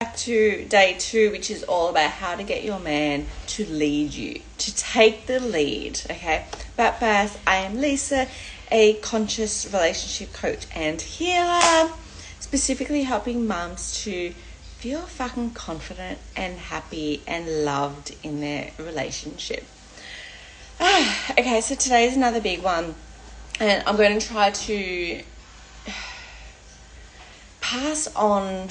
Back to day 2, which is all about how to get your man to lead you, to take the lead. Okay, but first, I am Lisa, a conscious relationship coach and healer, specifically helping mums to feel fucking confident and happy and loved in their relationship. Okay, so today's another big one, and I'm going to try to pass on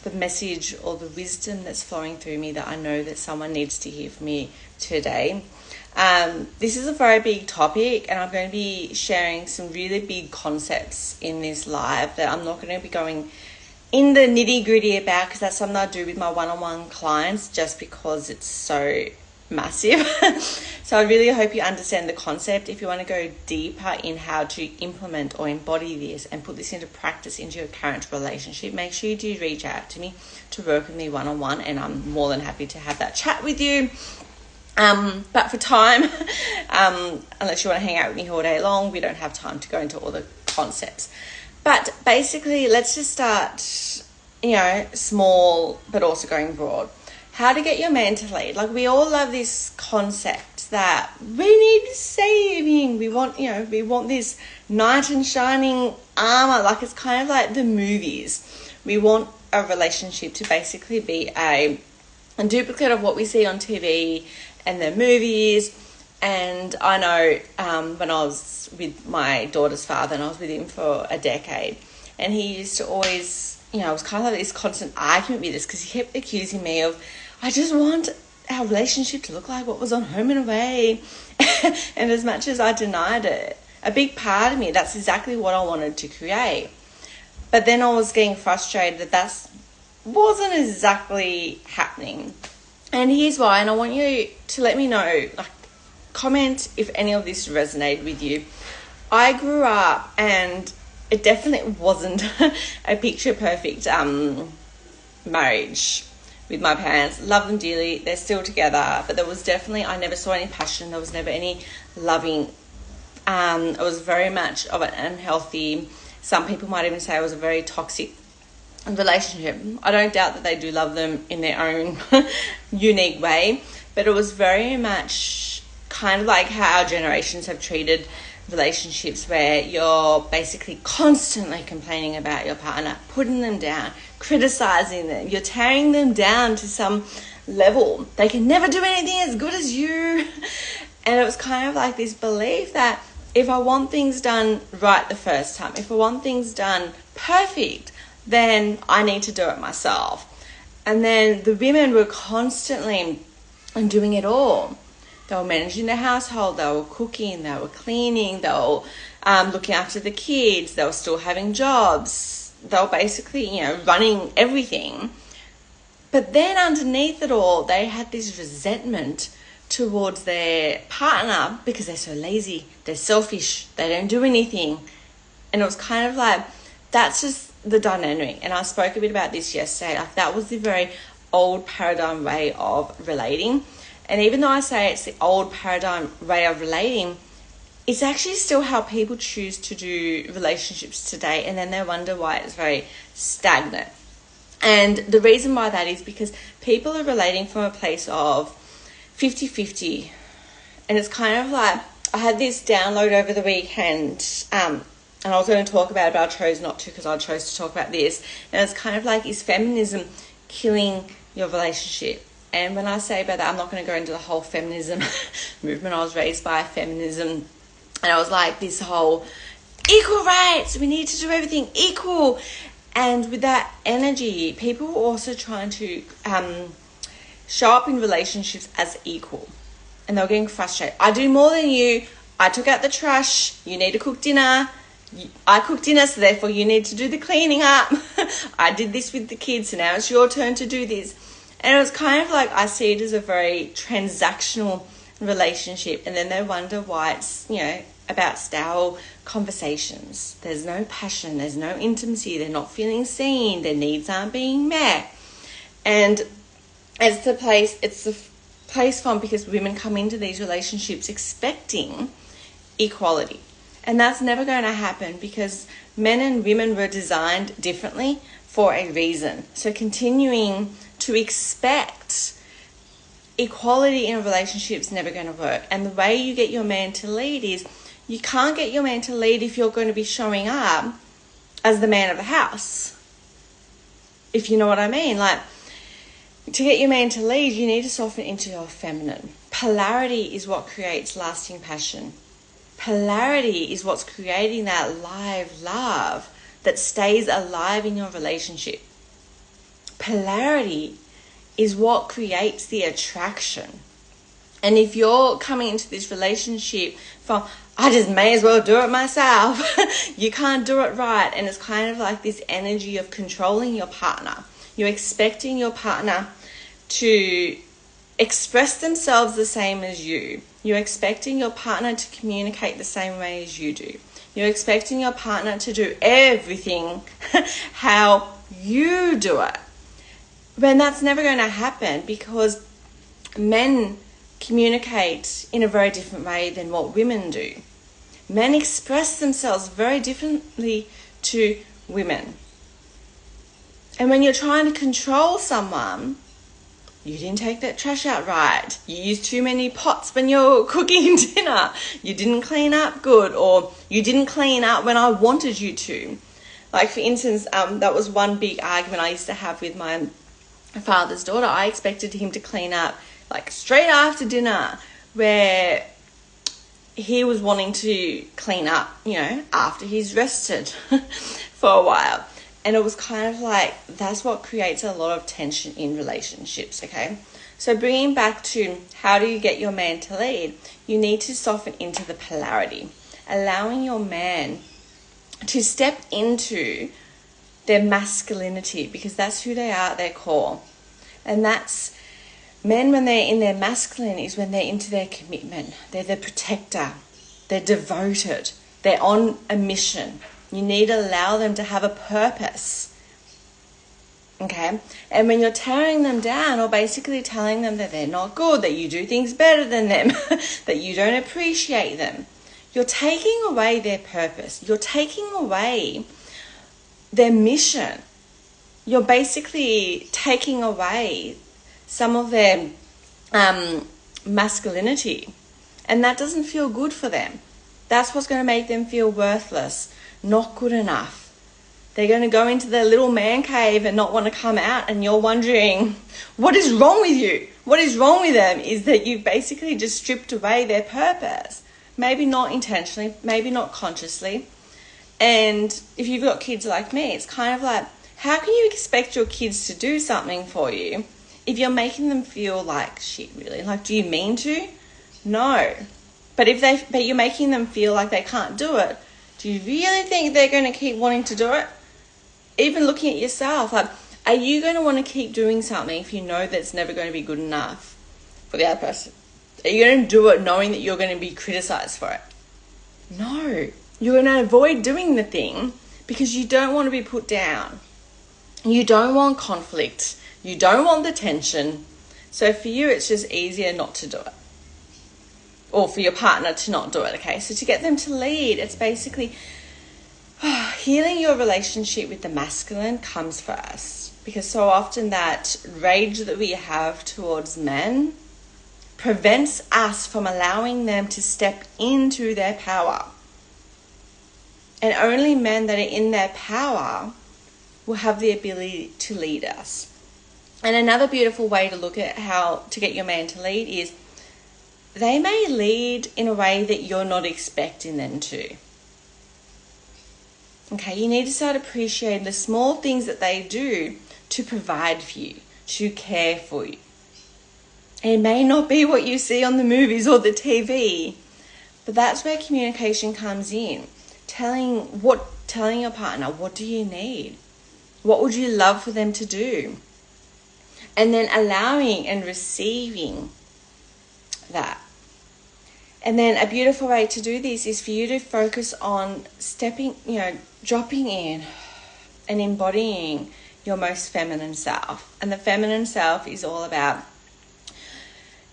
the message or the wisdom that's flowing through me that I know that someone needs to hear from me today. This is a very big topic, and I'm going to be sharing some really big concepts in this live that I'm not going to be going in the nitty gritty about, because that's something I do with my one-on-one clients just because it's so massive. So I really hope you understand the concept. If you want to go deeper in how to implement or embody this and put this into practice into your current relationship, make sure you do reach out to me to work with me one-on-one, and I'm more than happy to have that chat with you. But for time, unless you want to hang out with me all day long, we don't have time to go into all the concepts. But basically, let's just start, small, but also going broad. How to get your man to lead. Like, we all love this concept that we need saving. We want this knight in shining armor. Like, it's kind of like the movies. We want a relationship to basically be a duplicate of what we see on TV and the movies. And I know when I was with my daughter's father, and I was with him for a decade, and he used to always, it was kind of like this constant argument with us, because he kept accusing me of, I just want our relationship to look like what was on Home and Away. And as much as I denied it, a big part of me, that's exactly what I wanted to create. But then I was getting frustrated that wasn't exactly happening. And here's why, and I want you to let me know, comment if any of this resonated with you. I grew up, and it definitely wasn't a picture perfect marriage with my parents. Love them dearly. They're still together. But there was definitely, I never saw any passion. There was never any loving. It was very much of an unhealthy, some people might even say it was a very toxic relationship. I don't doubt that they do love them in their own unique way. But it was very much kind of like how our generations have treated relationships, where you're basically constantly complaining about your partner, putting them down, criticizing them. You're tearing them down to some level. They can never do anything as good as you. And it was kind of like this belief that if I want things done right the first time, if I want things done perfect, then I need to do it myself. And then the women were constantly doing it all. They were managing the household, they were cooking, they were cleaning, they were looking after the kids, they were still having jobs. They were basically, running everything. But then underneath it all, they had this resentment towards their partner because they're so lazy, they're selfish, they don't do anything. And it was kind of like, that's just the dynamic. And I spoke a bit about this yesterday. Like, that was the very old paradigm way of relating. And even though I say it's the old paradigm way of relating, it's actually still how people choose to do relationships today. And then they wonder why it's very stagnant. And the reason why that is because people are relating from a place of 50-50. And it's kind of like, I had this download over the weekend, and I was going to talk about it, but I chose not to because I chose to talk about this. And it's kind of like, is feminism killing your relationship? And when I say about that, I'm not going to go into the whole feminism movement. I was raised by feminism, and I was like, this whole equal rights, we need to do everything equal. And with that energy, people were also trying to show up in relationships as equal. And they were getting frustrated. I do more than you. I took out the trash. You need to cook dinner. I cooked dinner, so therefore you need to do the cleaning up. I did this with the kids, so now it's your turn to do this. And it was kind of like, I see it as a very transactional relationship. And then they wonder why it's, about stale conversations. There's no passion. There's no intimacy. They're not feeling seen. Their needs aren't being met. And it's the place from, because women come into these relationships expecting equality. And that's never going to happen, because men and women were designed differently for a reason. So continuing to expect equality in a relationship is never going to work. And the way you get your man to lead is, you can't get your man to lead if you're going to be showing up as the man of the house. If you know what I mean. Like, to get your man to lead, you need to soften into your feminine. Polarity is what creates lasting passion. Polarity is what's creating that live love that stays alive in your relationship. Polarity is what creates the attraction. And if you're coming into this relationship from, I just may as well do it myself, you can't do it right. And it's kind of like this energy of controlling your partner. You're expecting your partner to express themselves the same as you. You're expecting your partner to communicate the same way as you do. You're expecting your partner to do everything how you do it. When that's never going to happen, because men communicate in a very different way than what women do. Men express themselves very differently to women. And when you're trying to control someone, you didn't take that trash out right, you used too many pots when you're cooking dinner, you didn't clean up good, or you didn't clean up when I wanted you to. Like, for instance, that was one big argument I used to have with my father's daughter. I expected him to clean up like straight after dinner, where he was wanting to clean up, after he's rested for a while. And it was kind of like, that's what creates a lot of tension in relationships, okay? So bringing back to how do you get your man to lead, you need to soften into the polarity, allowing your man to step into their masculinity, because that's who they are at their core. And that's, men when they're in their masculine is when they're into their commitment. They're the protector. They're devoted. They're on a mission. You need to allow them to have a purpose. Okay? And when you're tearing them down, or basically telling them that they're not good, that you do things better than them, that you don't appreciate them, you're taking away their purpose. You're taking away their mission. You're basically taking away some of their masculinity. And that doesn't feel good for them. That's what's going to make them feel worthless, not good enough. They're going to go into their little man cave and not want to come out, and you're wondering, what is wrong with you? What is wrong with them is that you've basically just stripped away their purpose. Maybe not intentionally, maybe not consciously. And if you've got kids like me, it's kind of like, how can you expect your kids to do something for you if you're making them feel like shit, really? Like, do you mean to? No. But you're making them feel like they can't do it, do you really think they're going to keep wanting to do it? Even looking at yourself, like, are you going to want to keep doing something if you know that it's never going to be good enough for the other person? Are you going to do it knowing that you're going to be criticized for it? No. You're going to avoid doing the thing because you don't want to be put down. You don't want conflict. You don't want the tension. So for you, it's just easier not to do it. Or for your partner to not do it, okay? So to get them to lead, it's basically healing your relationship with the masculine comes first. Because so often that rage that we have towards men prevents us from allowing them to step into their power. And only men that are in their power will have the ability to lead us. And another beautiful way to look at how to get your man to lead is they may lead in a way that you're not expecting them to. Okay, you need to start appreciating the small things that they do to provide for you, to care for you. It may not be what you see on the movies or the TV, but that's where communication comes in. Telling your partner, what do you need? What would you love for them to do? And then allowing and receiving that. And then a beautiful way to do this is for you to focus on dropping in and embodying your most feminine self. And the feminine self is all about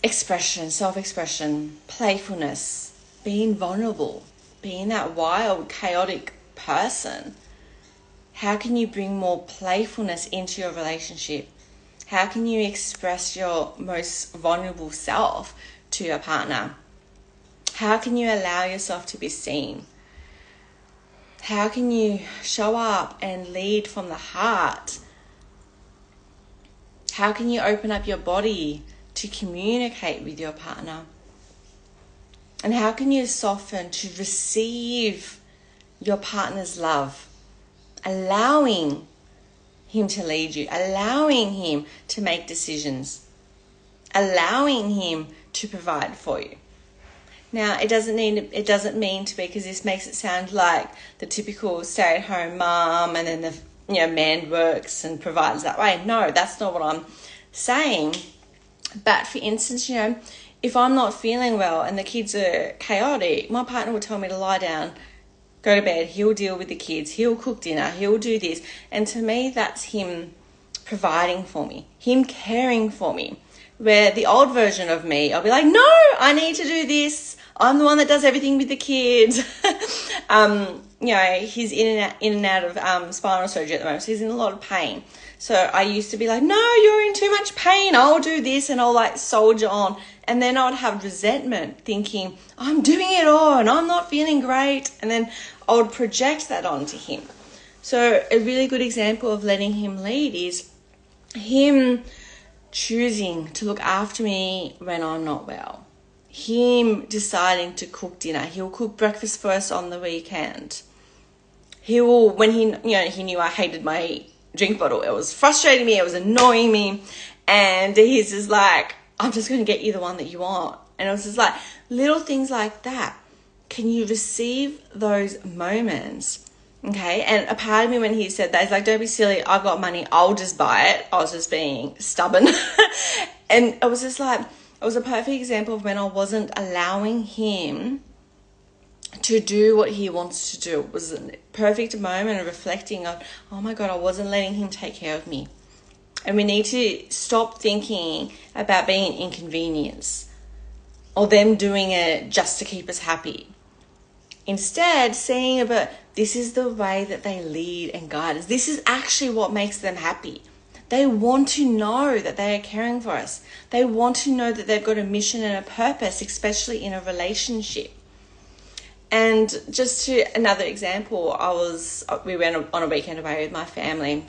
expression, self-expression, playfulness, being vulnerable, being that wild, chaotic person. How can you bring more playfulness into your relationship? How can you express your most vulnerable self to your partner? How can you allow yourself to be seen? How can you show up and lead from the heart? How can you open up your body to communicate with your partner? And how can you soften to receive your partner's love, allowing him to lead you, allowing him to make decisions, allowing him to provide for you? Now, it doesn't mean to be, because this makes it sound like the typical stay-at-home mom, and then the man works and provides that way. No, that's not what I'm saying. But for instance, if I'm not feeling well and the kids are chaotic, my partner will tell me to lie down, go to bed. He'll deal with the kids. He'll cook dinner. He'll do this. And to me, that's him providing for me, him caring for me. Where the old version of me, I'll be like, no, I need to do this. I'm the one that does everything with the kids. He's in and out of spinal surgery at the moment, so he's in a lot of pain. So I used to be like, no, you're in too much pain. I'll do this, and I'll soldier on. And then I would have resentment, thinking, I'm doing it all and I'm not feeling great. And then I would project that onto him. So a really good example of letting him lead is him choosing to look after me when I'm not well. Him deciding to cook dinner. He'll cook breakfast for us on the weekend. He will, when he knew I hated my drink bottle, it was frustrating me, it was annoying me, and he's just like, I'm just going to get you the one that you want. And it was just like little things like that. Can you receive those moments? Okay. And a part of me, when he said that, is like, don't be silly, I've got money, I'll just buy it. I was just being stubborn. And it was just like, it was a perfect example of when I wasn't allowing him to do what he wants to do. It was a perfect moment of reflecting on, oh my God, I wasn't letting him take care of me. And we need to stop thinking about being an inconvenience or them doing it just to keep us happy. Instead, seeing about this is the way that they lead and guide us. This is actually what makes them happy. They want to know that they are caring for us. They want to know that they've got a mission and a purpose, especially in a relationship. And just to another example, we went on a weekend away with my family,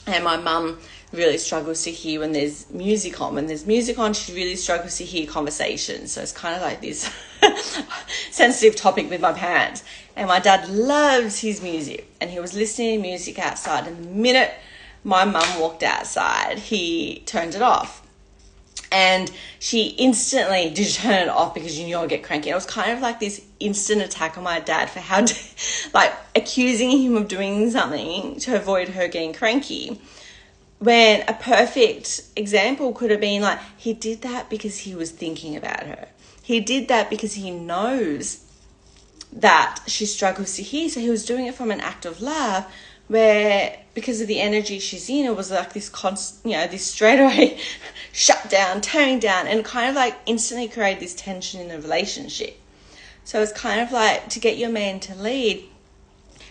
and my mum really struggles to hear when there's music on. When there's music on, she really struggles to hear conversations. So it's kind of like this sensitive topic with my parents. And my dad loves his music, and he was listening to music outside, and the minute my mum walked outside, he turned it off. And she instantly did turn it off because you knew I'd get cranky. It was kind of like this instant attack on my dad for accusing him of doing something to avoid her getting cranky. When a perfect example could have been like, he did that because he was thinking about her. He did that because he knows that she struggles to hear. So he was doing it from an act of love, where because of the energy she's in, it was like this this straightaway shut down, tearing down, and kind of like instantly create this tension in the relationship. So it's kind of like, to get your man to lead,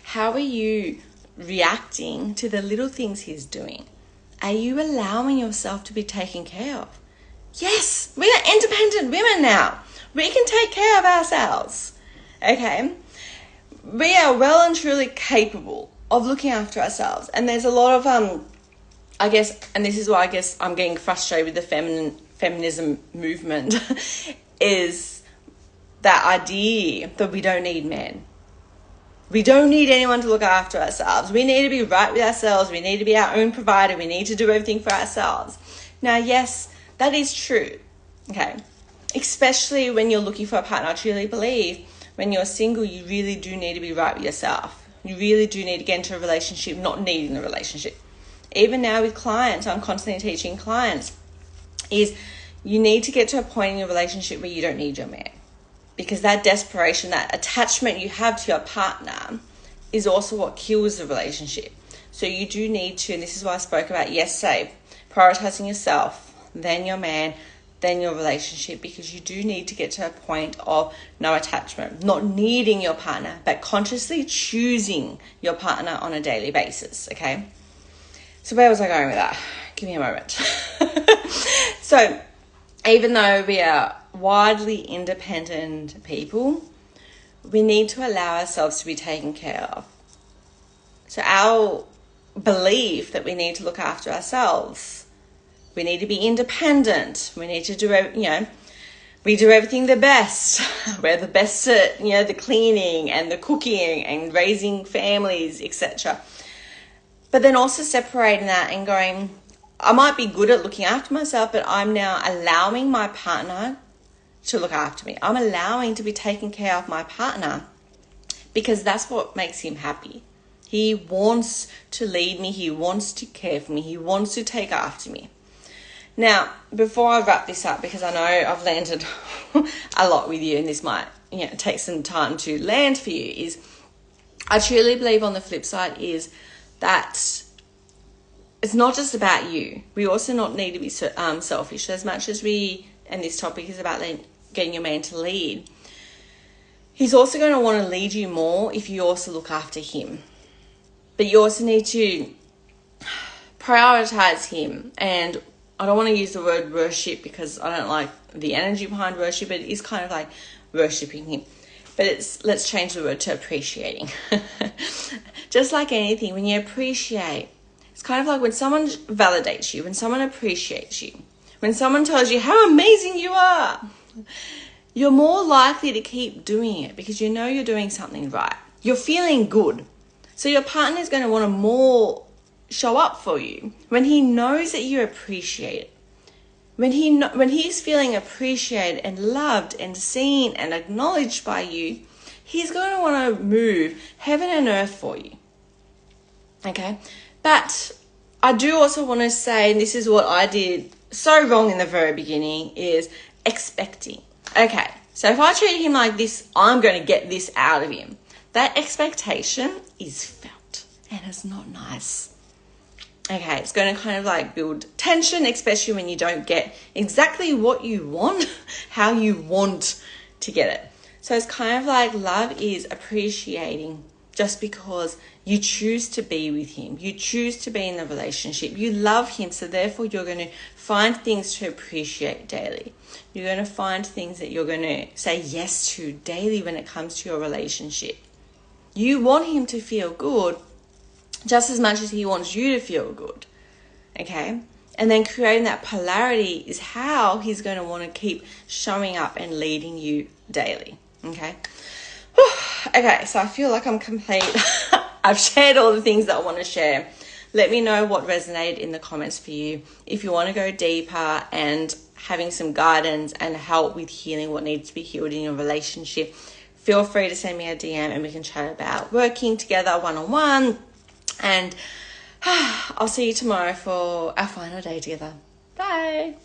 how are you reacting to the little things he's doing? Are you allowing yourself to be taken care of? Yes, we are independent women now. We can take care of ourselves. Okay? We are well and truly capable of looking after ourselves. And there's a lot of, and this is why I guess I'm getting frustrated with the feminism movement, is that idea that we don't need men. We don't need anyone to look after ourselves. We need to be right with ourselves. We need to be our own provider. We need to do everything for ourselves. Now, yes, that is true. Okay. Especially when you're looking for a partner. I truly believe when you're single, you really do need to be right with yourself. You really do need to get into a relationship, not needing a relationship. Even now with clients, I'm constantly teaching clients, is you need to get to a point in your relationship where you don't need your man. Because that desperation, that attachment you have to your partner is also what kills the relationship. So you do need to, and this is what I spoke about yesterday, prioritizing yourself, then your man, than your relationship, because you do need to get to a point of no attachment, not needing your partner, but consciously choosing your partner on a daily basis, okay? So where was I going with that? Give me a moment. So even though we are wildly independent people, we need to allow ourselves to be taken care of. So our belief that we need to look after ourselves, we need to be independent, we need to do, we do everything the best. We're the best at, the cleaning and the cooking and raising families, etc. But then also separating that and going, I might be good at looking after myself, but I'm now allowing my partner to look after me. I'm allowing to be taken care of my partner because that's what makes him happy. He wants to lead me. He wants to care for me. He wants to take after me. Now, before I wrap this up, because I know I've landed a lot with you and this might, take some time to land for you, is I truly believe on the flip side is that it's not just about you. We also not need to be selfish. As much as and this topic is about getting your man to lead, he's also going to want to lead you more if you also look after him. But you also need to prioritize him. And I don't want to use the word worship because I don't like the energy behind worship. It is kind of like worshipping him. But let's change the word to appreciating. Just like anything, when you appreciate, it's kind of like when someone validates you, when someone appreciates you, when someone tells you how amazing you are, you're more likely to keep doing it because you know you're doing something right. You're feeling good. So your partner is going to want to more show up for you when he knows that you appreciate it. When he's feeling appreciated and loved and seen and acknowledged by you, he's going to want to move heaven and earth for you. Okay? But I do also want to say, and this is what I did so wrong in the very beginning, is expecting. Okay, so if I treat him like this, I'm going to get this out of him. That expectation is felt and it's not nice. Okay, it's going to kind of like build tension, especially when you don't get exactly what you want, how you want to get it. So it's kind of like love is appreciating just because you choose to be with him. You choose to be in the relationship. You love him, so therefore you're going to find things to appreciate daily. You're going to find things that you're going to say yes to daily when it comes to your relationship. You want him to feel good just as much as he wants you to feel good, okay? And then creating that polarity is how he's going to want to keep showing up and leading you daily, okay? Okay, so I feel like I'm complete. I've shared all the things that I want to share. Let me know what resonated in the comments for you. If you want to go deeper and having some guidance and help with healing what needs to be healed in your relationship, feel free to send me a DM and we can chat about working together one-on-one. And I'll see you tomorrow for our final day together. Bye.